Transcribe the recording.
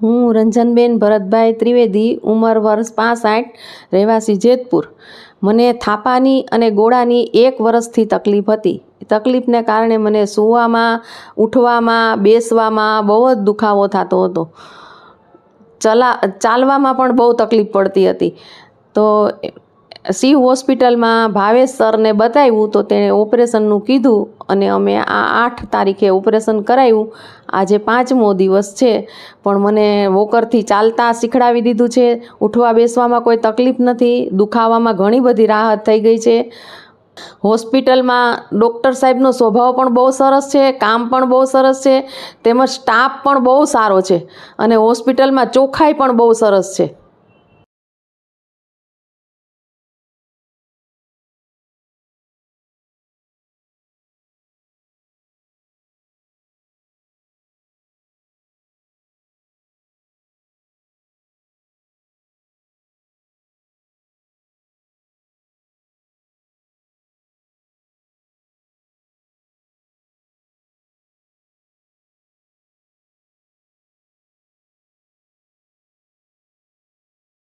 હું રંજનબેન ભરતભાઈ ત્રિવેદી, ઉંમર વર્ષ 65, રહેવાસી જેતપુર. મને થાપાની અને ગોળાની 1 વર્ષથી તકલીફ હતી. તકલીફને કારણે મને સૂવામાં, ઉઠવામાં, બેસવામાં બહુ જ દુખાવો થતો હતો. ચાલવામાં પણ બહુ તકલીફ પડતી હતી. તો શિવ હોસ્પિટલમાં ભાવેશ સરને બતાવ્યું તો તેણે ઓપરેશનનું કીધું અને અમે આ 8 તારીખે ઓપરેશન કરાવ્યું. આજે 5મો દિવસ છે, પણ મને વોકરથી ચાલતા શીખડાવી દીધું છે. ઉઠવા બેસવામાં કોઈ તકલીફ નથી. દુખાવામાં ઘણી બધી રાહત થઈ ગઈ છે. હોસ્પિટલમાં ડૉક્ટર સાહેબનો સ્વભાવ પણ બહુ સરસ છે, કામ પણ બહુ સરસ છે, તેમજ સ્ટાફ પણ બહુ સારો છે અને હોસ્પિટલમાં ચોખ્ખાઈ પણ બહુ સરસ છે.